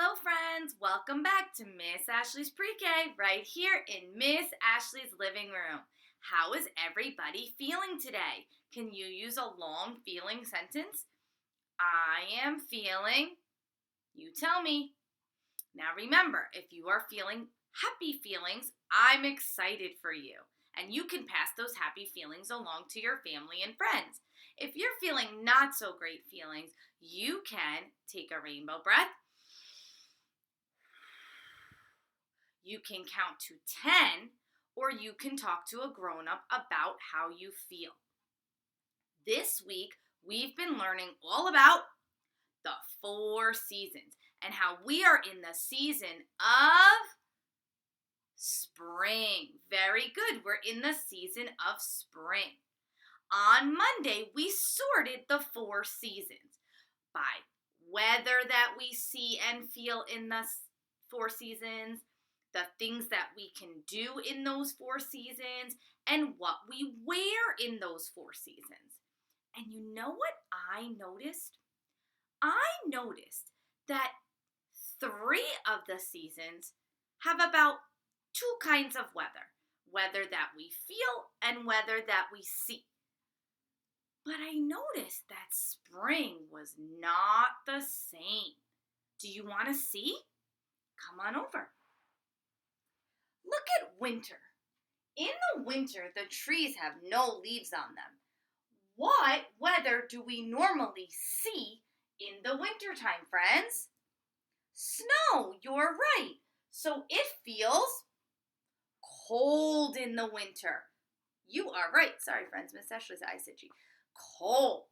Hello friends, welcome back to Miss Ashley's Pre-K right here in Miss Ashley's living room. How is everybody feeling today? Can you use a long feeling sentence? I am feeling, you tell me. Now remember, if you are feeling happy feelings, I'm excited for you. And you can pass those happy feelings along to your family and friends. If you're feeling not so great feelings, you can take a rainbow breath. You can count to 10, or you can talk to a grown-up about how you feel. This week, we've been learning all about the 4 seasons and how we are in the season of spring. Very good. We're in the season of spring. On Monday, we sorted the 4 seasons by weather that we see and feel in the 4 seasons, the things that we can do in those 4 seasons, and what we wear in those 4 seasons. And you know what I noticed? I noticed that 3 of the seasons have about 2 kinds of weather that we feel and weather that we see. But I noticed that spring was not the same. Do you want to see? Come on over. Look at winter. In the winter, the trees have no leaves on them. What weather do we normally see in the wintertime, friends? Snow, you're right. So it feels cold in the winter. You are right. Sorry, friends. Miss Ashley's eyes itchy. Cold.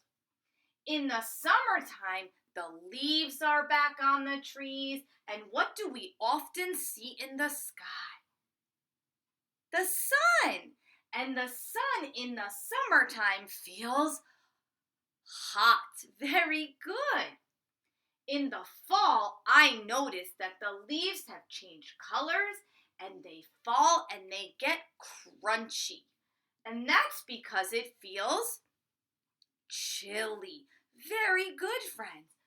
In the summertime, the leaves are back on the trees. And what do we often see in the sky? The sun. And the sun in the summertime feels hot. Very good. In the fall, I noticed that the leaves have changed colors and they fall and they get crunchy. And that's because it feels chilly. Very good, friends.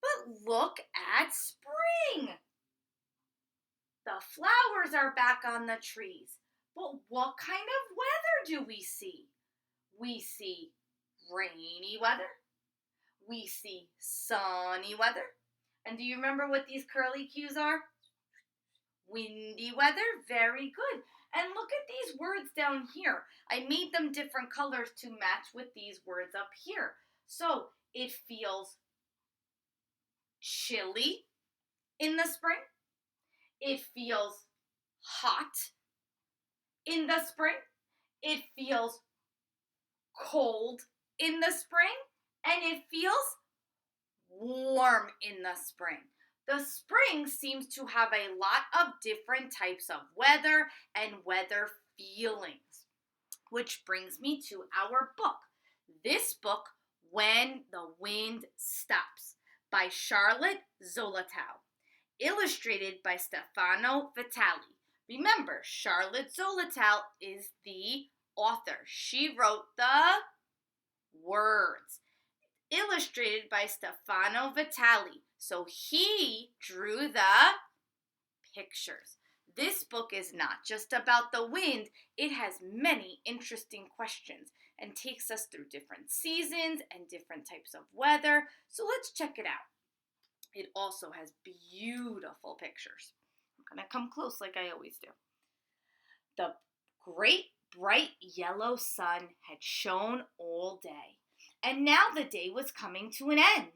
But look at spring. The flowers are back on the trees. But what kind of weather do we see? We see rainy weather. We see sunny weather. And do you remember what these curly cues are? Windy weather. Very good. And look at these words down here. I made them different colors to match with these words up here. So it feels chilly in the spring. It feels hot in the spring. It feels cold in the spring. And it feels warm in the spring. The spring seems to have a lot of different types of weather and weather feelings. Which brings me to our book. This book, When the Wind Stops, by Charlotte Zolotow. Illustrated by Stefano Vitali. Remember, Charlotte Zolotow is the author. She wrote the words. Illustrated by Stefano Vitali. So he drew the pictures. This book is not just about the wind. It has many interesting questions and takes us through different seasons and different types of weather. So let's check it out. It also has beautiful pictures. I'm going to come close like I always do. The great bright yellow sun had shone all day, and now the day was coming to an end.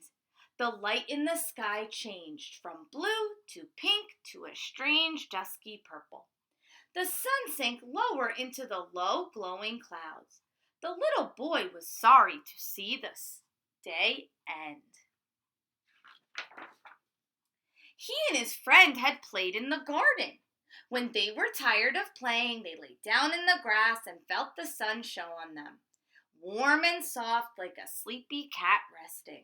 The light in the sky changed from blue to pink to a strange dusky purple. The sun sank lower into the low glowing clouds. The little boy was sorry to see this day end. He and his friend had played in the garden. When they were tired of playing, they lay down in the grass and felt the sun show on them, warm and soft like a sleepy cat resting.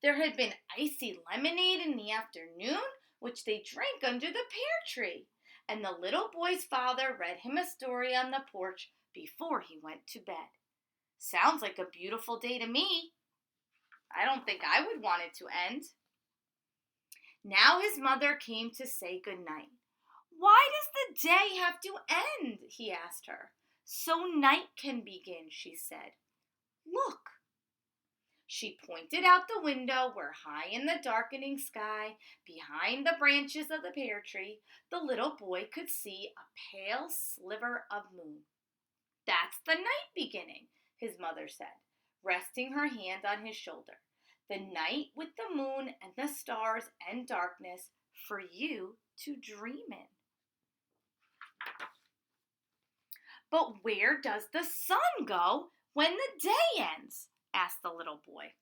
There had been icy lemonade in the afternoon, which they drank under the pear tree, and the little boy's father read him a story on the porch before he went to bed. Sounds like a beautiful day to me. I don't think I would want it to end. Now his mother came to say good night. Why does the day have to end? He asked her. So night can begin, she said. Look. She pointed out the window where high in the darkening sky, behind the branches of the pear tree, the little boy could see a pale sliver of moon. That's the night beginning, his mother said, resting her hand on his shoulder. The night with the moon and the stars and darkness for you to dream in. But where does the sun go when the day ends? Asked the little boy.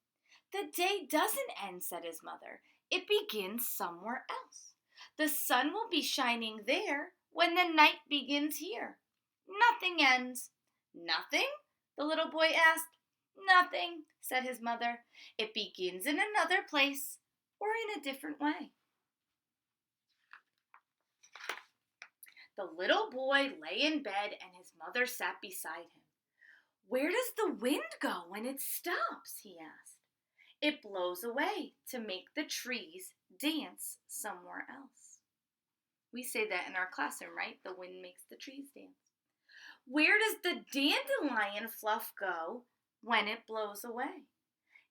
The day doesn't end, said his mother. It begins somewhere else. The sun will be shining there when the night begins here. Nothing ends. Nothing? The little boy asked. Nothing, said his mother. It begins in another place or in a different way. The little boy lay in bed and his mother sat beside him. Where does the wind go when it stops? He asked. It blows away to make the trees dance somewhere else. We say that in our classroom, right? The wind makes the trees dance. Where does the dandelion fluff go when it blows away?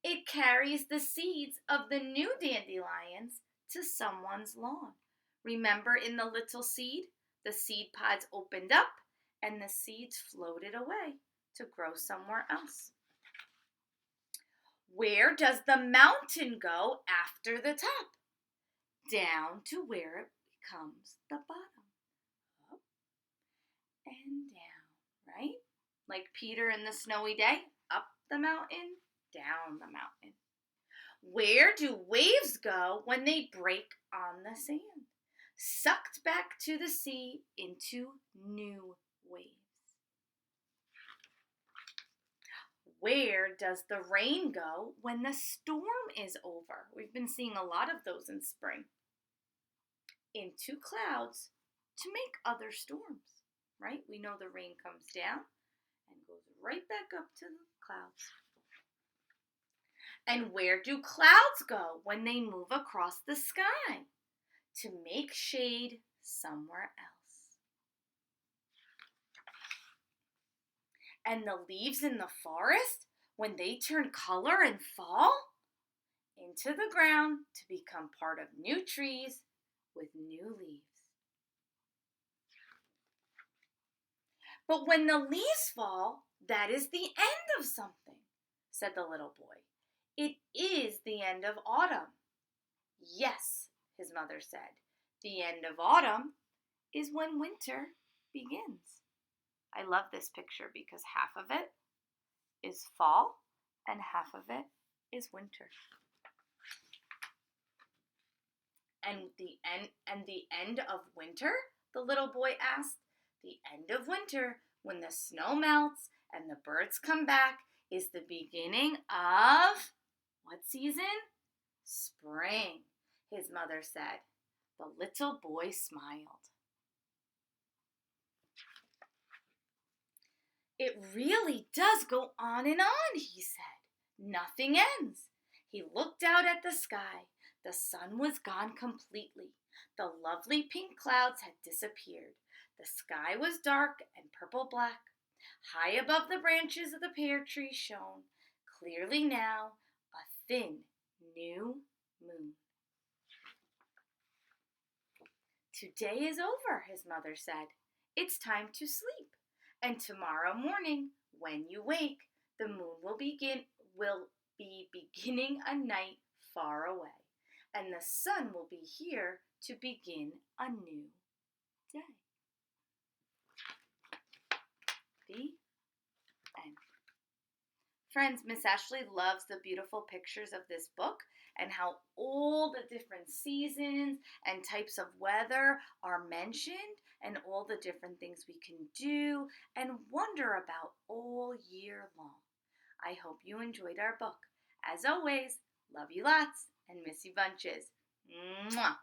It carries the seeds of the new dandelions to someone's lawn. Remember in the little seed? The seed pods opened up and the seeds floated away to grow somewhere else. Where does the mountain go after the top? Down to where it becomes the bottom. Up and down, right? Like Peter in the snowy day, up the mountain, down the mountain. Where do waves go when they break on the sand? Sucked back to the sea into new waves. Where does the rain go when the storm is over? We've been seeing a lot of those in spring. Into clouds to make other storms, right? We know the rain comes down and goes right back up to the clouds. And where do clouds go when they move across the sky? To make shade somewhere else. And the leaves in the forest, when they turn color and fall into the ground to become part of new trees with new leaves. But when the leaves fall, that is the end of something, said the little boy. It is the end of autumn. Yes, his mother said. The end of autumn is when winter begins. I love this picture because half of it is fall and half of it is winter. And the end of winter? The little boy asked. The end of winter, when the snow melts and the birds come back, is the beginning of what season? Spring, his mother said. The little boy smiled. It really does go on and on, he said. Nothing ends. He looked out at the sky. The sun was gone completely. The lovely pink clouds had disappeared. The sky was dark and purple-black. High above the branches of the pear tree shone, clearly now, a thin, new moon. Today is over, his mother said. It's time to sleep. And tomorrow morning, when you wake, the moon will be beginning a night far away. And the sun will be here to begin a new day. The end. Friends, Miss Ashley loves the beautiful pictures of this book and how all the different seasons and types of weather are mentioned and all the different things we can do and wonder about all year long. I hope you enjoyed our book. As always, love you lots and miss you bunches. Mwah!